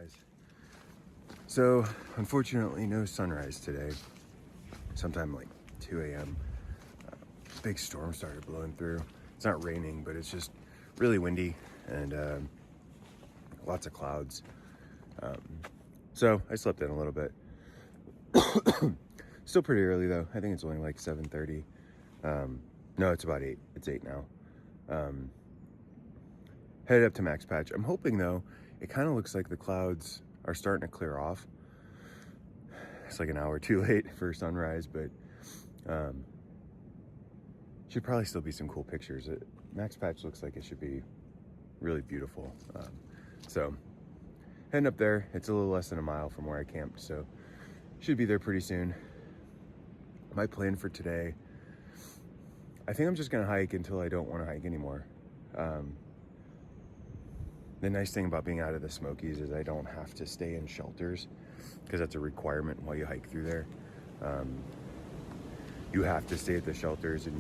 guys. So unfortunately no sunrise today. Sometime like 2 a.m. Big storm started blowing through. It's not raining, but it's just really windy and lots of clouds. So I slept in a little bit. Still pretty early though. I think it's only like 7:30. No, it's about 8. It's 8 now. Headed up to Max Patch. I'm hoping though, it kind of looks like the clouds are starting to clear off. It's like an hour too late for sunrise, but should probably still be some cool pictures. Max Patch looks like it should be really beautiful. So heading up there. It's a little less than a mile from where I camped, so should be there pretty soon. My plan for today, I think I'm just gonna hike until I don't want to hike anymore. The nice thing about being out of the Smokies is I don't have to stay in shelters, because that's a requirement while you hike through there. You have to stay at the shelters, and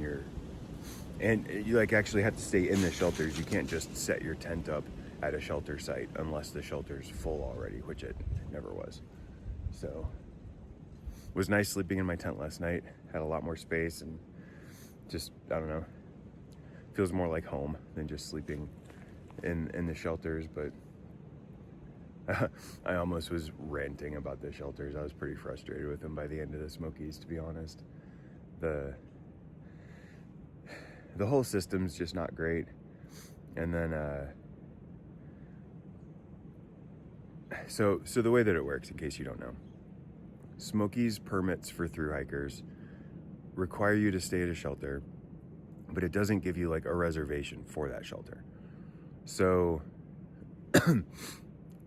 you like actually have to stay in the shelters. You can't just set your tent up at a shelter site unless the shelter's full already, which it never was. So it was nice sleeping in my tent last night. Had a lot more space and just, I don't know, feels more like home than just sleeping in the shelters. But I almost was ranting about the shelters. I was pretty frustrated with them by the end of the Smokies, to be honest. The whole system's just not great. And then so the way that it works, in case you don't know, Smokies permits for thru hikers require you to stay at a shelter, but it doesn't give you like a reservation for that shelter. So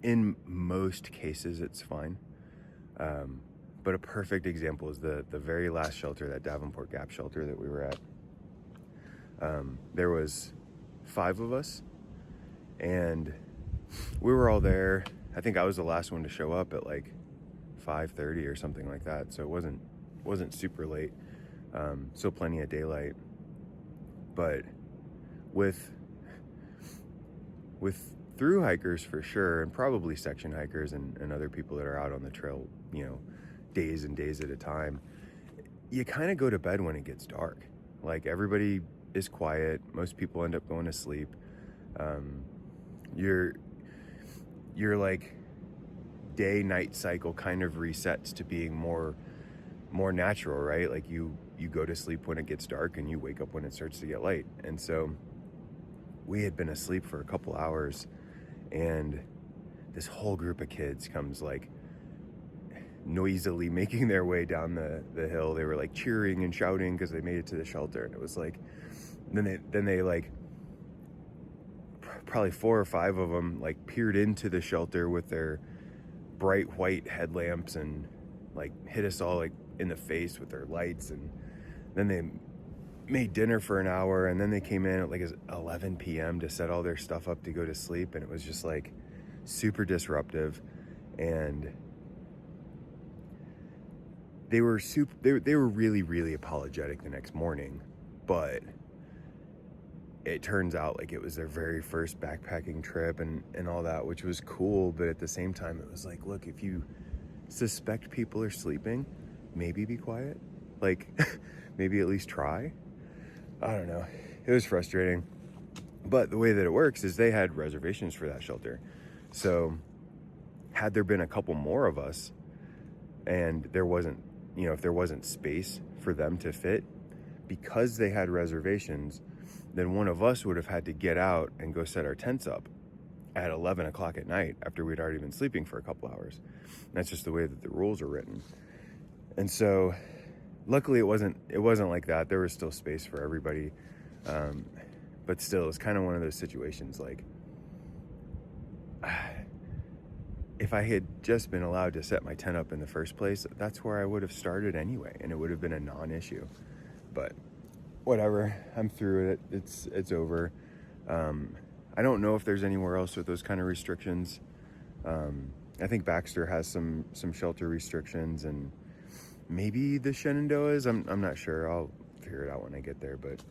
in most cases it's fine, but a perfect example is the very last shelter, that Davenport Gap shelter that we were at. There was 5 of us, and we were all there. I think I was the last one to show up at like 5:30 or something like that, so it wasn't super late. Still plenty of daylight, but with thru hikers for sure, and probably section hikers and other people that are out on the trail, days and days at a time, you kind of go to bed when it gets dark. Like, everybody is quiet. Most people end up going to sleep. Your like day night cycle kind of resets to being more natural, right? Like you go to sleep when it gets dark and you wake up when it starts to get light. And so we had been asleep for a couple hours, and this whole group of kids comes like noisily making their way down the hill. They were like cheering and shouting because they made it to the shelter, and it was like, then they like probably 4 or 5 of them like peered into the shelter with their bright white headlamps and like hit us all like in the face with their lights. And then they made dinner for an hour, and then they came in at like 11 p.m. to set all their stuff up to go to sleep. And it was just like super disruptive. And they were really, really apologetic the next morning, but it turns out like it was their very first backpacking trip and all that, which was cool. But at the same time, it was like, look, if you suspect people are sleeping, maybe be quiet. Like, maybe at least try. I don't know. It was frustrating. But the way that it works is they had reservations for that shelter. So had there been a couple more of us and there wasn't, if there wasn't space for them to fit, because they had reservations, then one of us would have had to get out and go set our tents up at 11 o'clock at night after we'd already been sleeping for a couple hours. And that's just the way that the rules are written. And so luckily it wasn't like that. There was still space for everybody. But still, it was kind of one of those situations like, if I had just been allowed to set my tent up in the first place, that's where I would have started anyway, and it would have been a non-issue. But whatever, I'm through it. It's over. I don't know if there's anywhere else with those kind of restrictions. I think Baxter has some shelter restrictions, and maybe the Shenandoahs. I'm not sure. I'll figure it out when I get there. But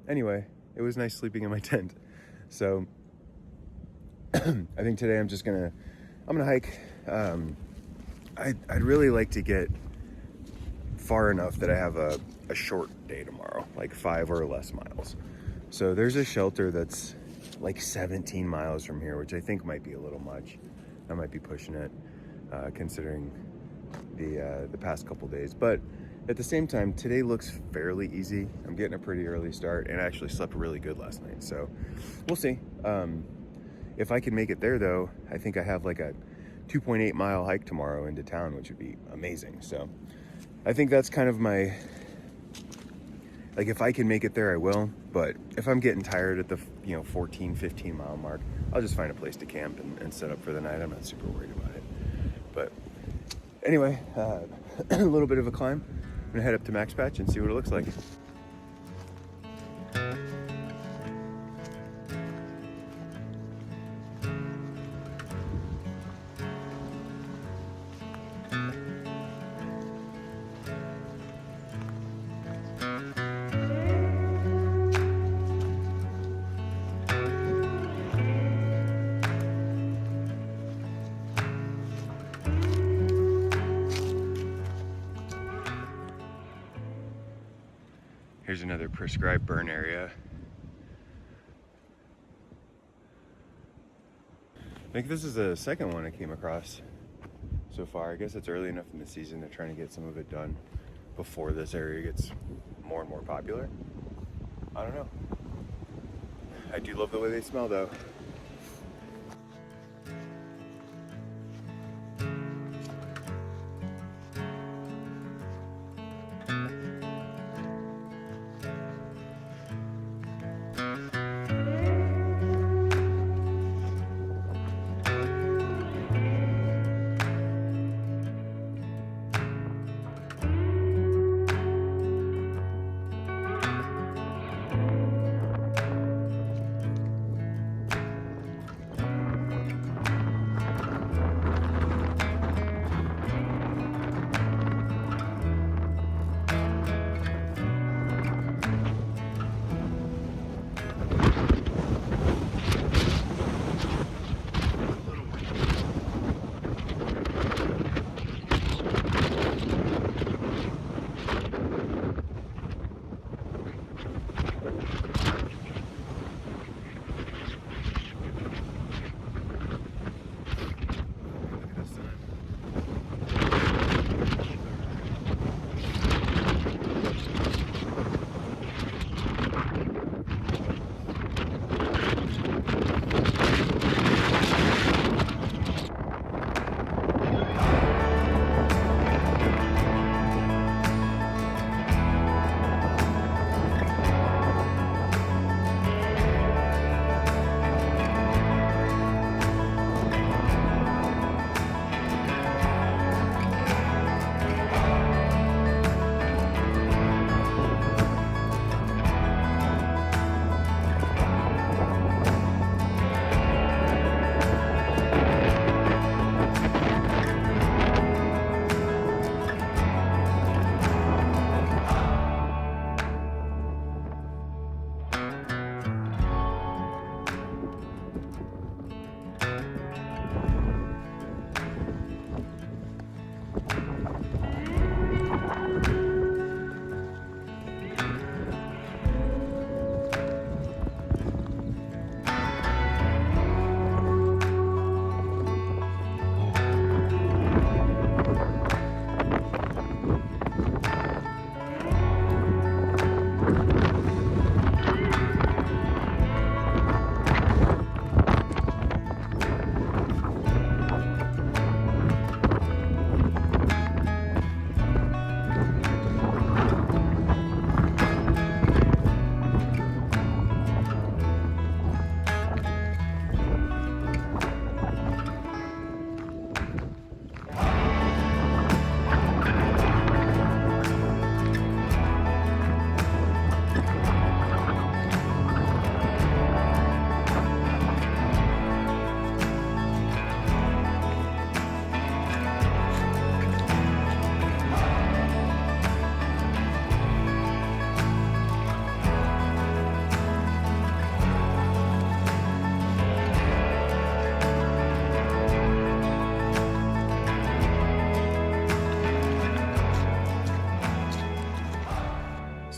anyway, it was nice sleeping in my tent. So I think today I'm gonna hike. I'd really like to get far enough that I have a short day tomorrow, like 5 or less miles. So there's a shelter that's like 17 miles from here, which I think might be a little much. I might be pushing it, considering the past couple days. But at the same time, today looks fairly easy. I'm getting a pretty early start, and I actually slept really good last night. So we'll see. If I can make it there, though, I think I have like a 2.8 mile hike tomorrow into town, which would be amazing. So I think that's kind of my, like, if I can make it there, I will. But if I'm getting tired at the 14, 15 mile mark, I'll just find a place to camp and set up for the night. I'm not super worried about it. But anyway, a little bit of a climb. I'm gonna head up to Max Patch and see what it looks like. Here's another prescribed burn area. I think this is the second one I came across so far. I guess it's early enough in the season. They're trying to get some of it done before this area gets more and more popular. I don't know. I do love the way they smell, though.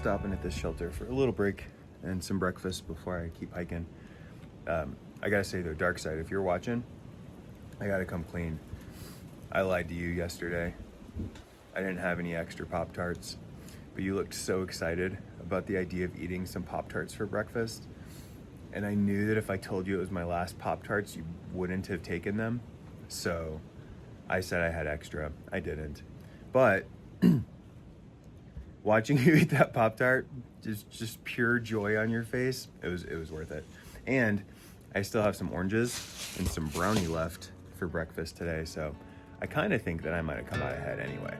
stopping at this shelter for a little break and some breakfast before I keep hiking. I gotta say though, Dark Side, if you're watching, I gotta come clean. I lied to you yesterday. I didn't have any extra Pop-Tarts, but you looked so excited about the idea of eating some Pop-Tarts for breakfast. And I knew that if I told you it was my last Pop-Tarts, you wouldn't have taken them. So I said I had extra. I didn't. But watching you eat that Pop-Tart, just pure joy on your face, it was worth it. And I still have some oranges and some brownie left for breakfast today, so I kind of think that I might have come out ahead anyway.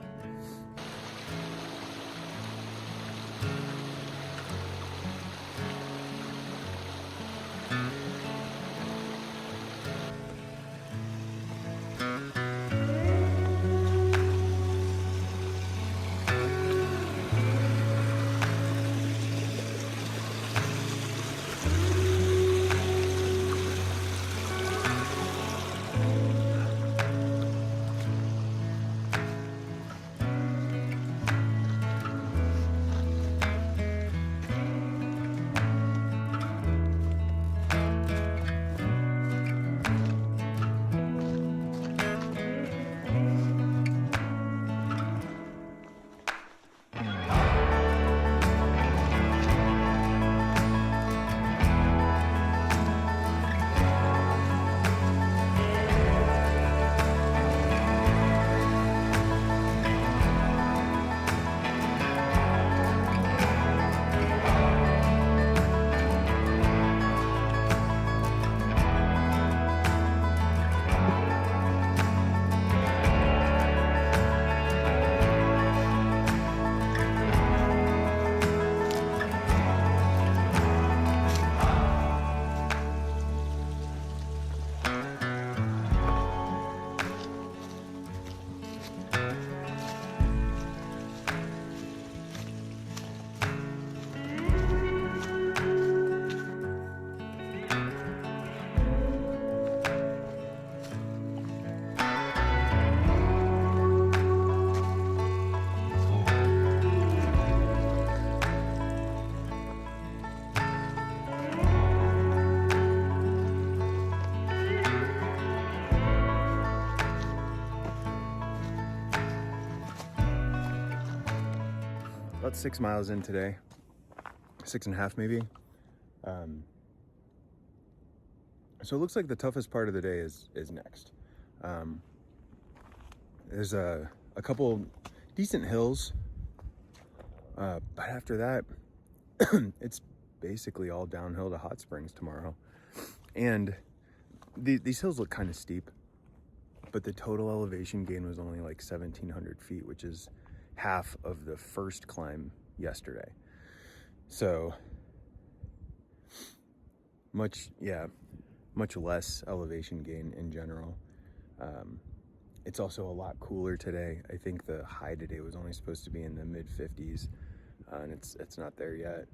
About 6 miles in today, 6.5 maybe. So it looks like the toughest part of the day is next. There's a couple decent hills, but after that, it's basically all downhill to Hot Springs tomorrow. And these hills look kind of steep, but the total elevation gain was only like 1,700 feet, which is half of the first climb yesterday. So much less elevation gain in general. It's also a lot cooler today. I think the high today was only supposed to be in the mid 50s, and it's not there yet.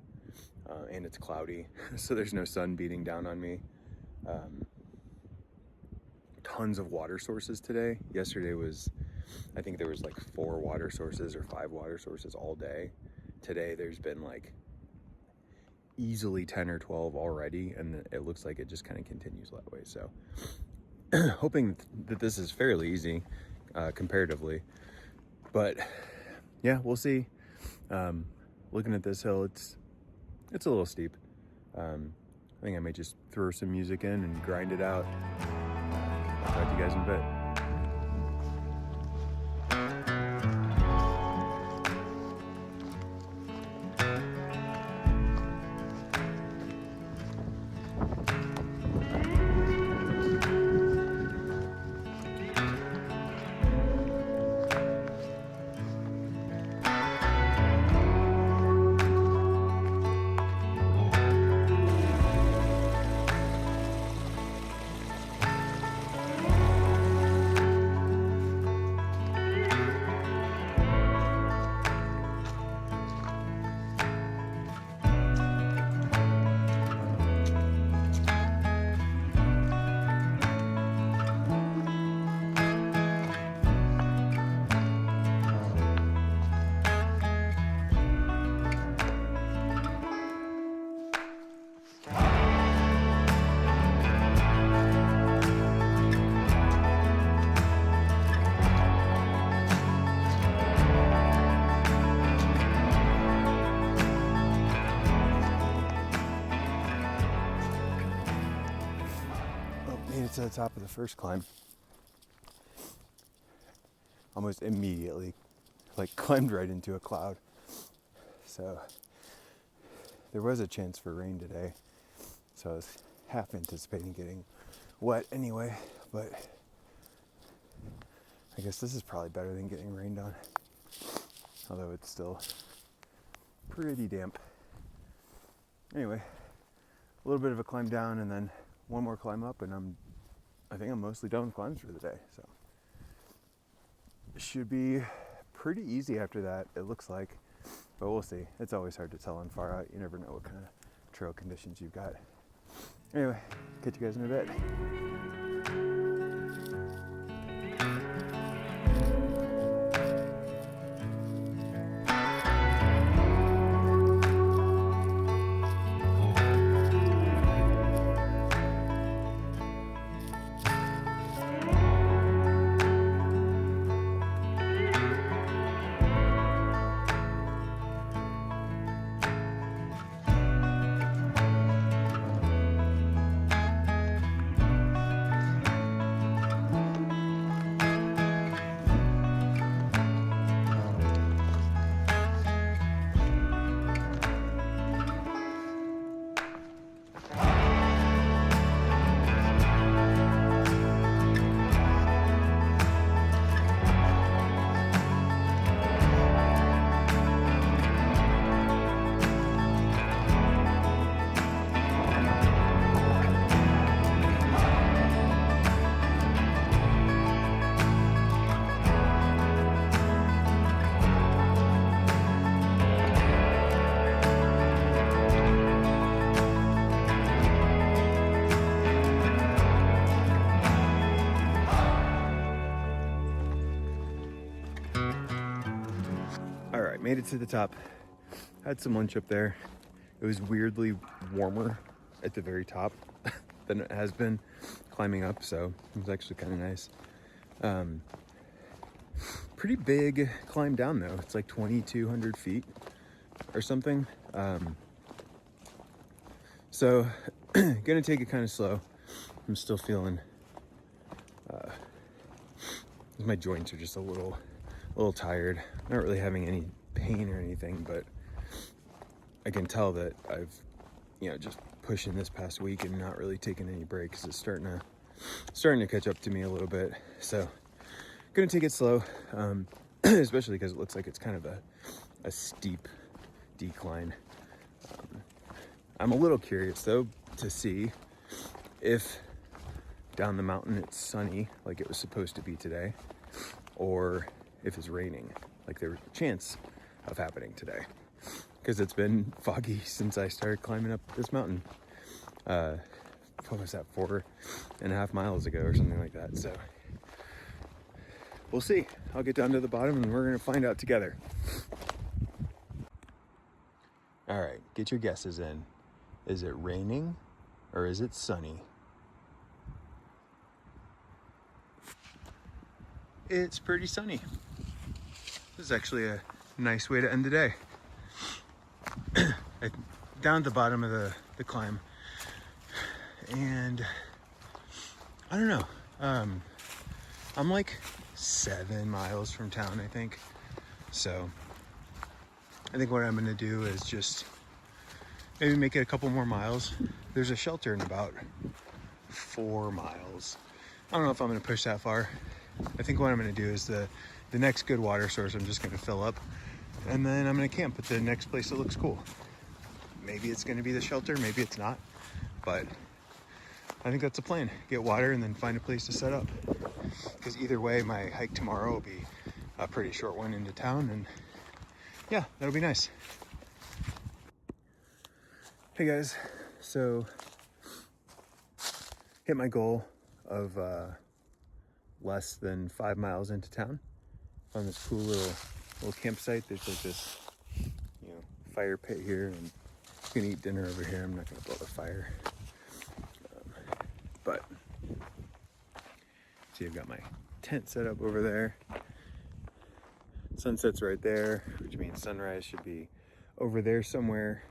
And it's cloudy, so there's no sun beating down on me. Tons of water sources today. Yesterday I think there was like 4 water sources or 5 water sources all day. Today there's been like easily 10 or 12 already, and it looks like it just kind of continues that way. So hoping that this is fairly easy comparatively, but yeah, we'll see. Looking at this hill, it's a little steep. I think I might just throw some music in and grind it out. I'll talk to you guys in a bit. to the top of the first climb, almost immediately, like, climbed right into a cloud. So there was a chance for rain today, so I was half anticipating getting wet anyway, but I guess this is probably better than getting rained on, although it's still pretty damp. Anyway, a little bit of a climb down and then one more climb up, and I think I'm mostly done with climbs for the day, so it should be pretty easy after that, it looks like, but we'll see. It's always hard to tell on far out. You never know what kind of trail conditions you've got. Anyway, catch you guys in a bit. Made it to the top, had some lunch up there. It was weirdly warmer at the very top than it has been climbing up, so it was actually kind of nice. Pretty big climb down though. It's like 2,200 feet or something. So gonna take it kind of slow. I'm still feeling, my joints are just a little tired. Not really having any pain or anything, but I can tell that I've, just pushing this past week and not really taking any breaks. It's starting to catch up to me a little bit. So gonna take it slow, especially because it looks like it's kind of a steep decline. I'm a little curious though to see if down the mountain it's sunny like it was supposed to be today, or if it's raining like there was a chance of happening today, because it's been foggy since I started climbing up this mountain. What was that, 4.5 miles ago or something like that? So we'll see. I'll get down to the bottom and we're gonna find out together. All right, get your guesses in. Is it raining or is it sunny? It's pretty sunny. This is actually a nice way to end the day. Down at the bottom of the climb, and I don't know, I'm like 7 miles from town, I think. So I think what I'm gonna do is just maybe make it a couple more miles. There's a shelter in about 4 miles. I don't know if I'm gonna push that far. I think what I'm gonna do is the next good water source I'm just gonna fill up, and then I'm gonna camp at the next place that looks cool. Maybe it's gonna be the shelter, maybe it's not, but I think that's the plan. Get water and then find a place to set up. Because either way, my hike tomorrow will be a pretty short one into town, and yeah, that'll be nice. Hey guys, so hit my goal of less than 5 miles into town. Found this cool little campsite. There's like this, fire pit here, and you can eat dinner over here. I'm not gonna build a fire, but see, I've got my tent set up over there. Sunset's right there, which means sunrise should be over there somewhere,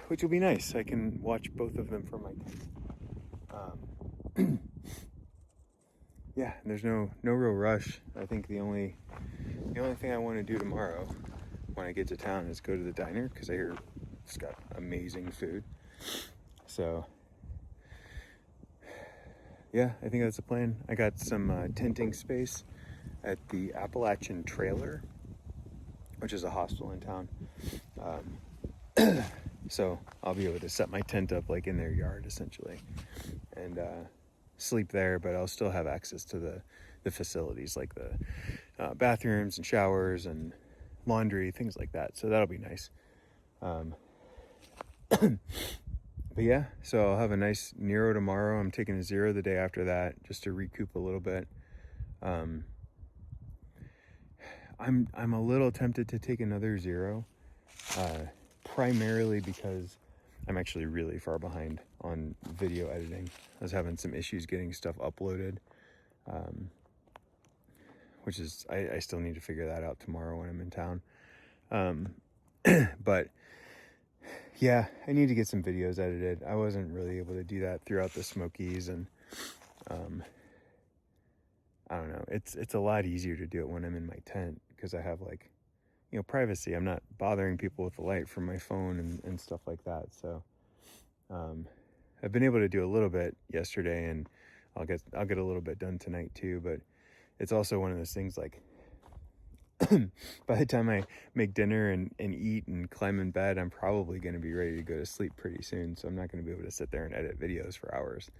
which will be nice. I can watch both of them from my tent. yeah, there's no real rush. I think the only thing I want to do tomorrow when I get to town is go to the diner, because I hear it's got amazing food. So yeah, I think that's the plan. I got some tenting space at the Appalachian Trailer, which is a hostel in town. So I'll be able to set my tent up like in their yard essentially, and sleep there, but I'll still have access to the facilities, like the bathrooms and showers and laundry, things like that. So that'll be nice. But yeah, so I'll have a nice Nero tomorrow. I'm taking a zero the day after that, just to recoup a little bit. I'm a little tempted to take another zero, primarily because I'm actually really far behind on video editing. I was having some issues getting stuff uploaded, which is, I still need to figure that out tomorrow when I'm in town. But yeah, I need to get some videos edited. I wasn't really able to do that throughout the Smokies, and I don't know. It's a lot easier to do it when I'm in my tent, because I have, like, privacy. I'm not bothering people with the light from my phone and stuff like that. So I've been able to do a little bit yesterday, and I'll get a little bit done tonight too. But it's also one of those things, like, by the time I make dinner and eat and climb in bed, I'm probably going to be ready to go to sleep pretty soon. So I'm not going to be able to sit there and edit videos for hours.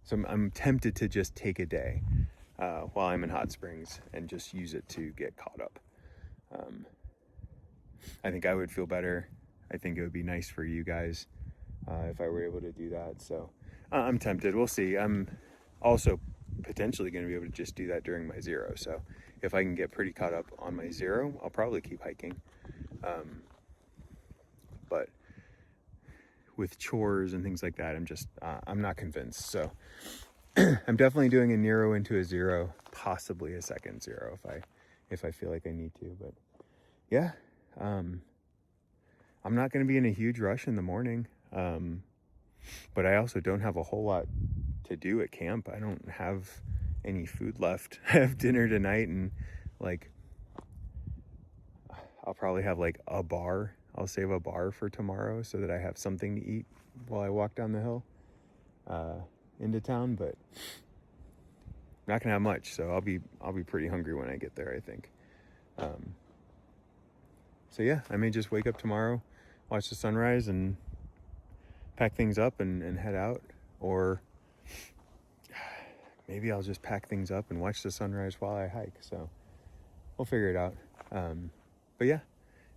So I'm tempted to just take a day while I'm in Hot Springs and just use it to get caught up. I think I would feel better. I think it would be nice for you guys if I were able to do that. So I'm tempted. We'll see. I'm also potentially going to be able to just do that during my zero. So if I can get pretty caught up on my zero, I'll probably keep hiking. But with chores and things like that, I'm not convinced. So I'm definitely doing a Nero into a zero, possibly a second zero if I feel like I need to. But yeah, I'm not going to be in a huge rush in the morning. But I also don't have a whole lot to do at camp. I don't have any food left. I have dinner tonight, and, like, I'll probably have, like, a bar. I'll save a bar for tomorrow so that I have something to eat while I walk down the hill into town. But I'm not gonna have much, so I'll be pretty hungry when I get there, I think. So yeah, I may just wake up tomorrow, watch the sunrise, and pack things up and head out. Or maybe I'll just pack things up and watch the sunrise while I hike. So we'll figure it out. But yeah,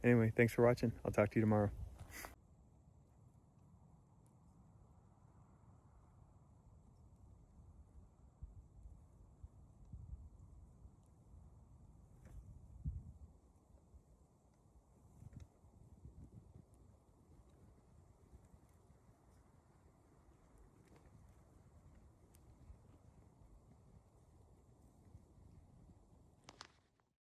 anyway, thanks for watching. I'll talk to you tomorrow.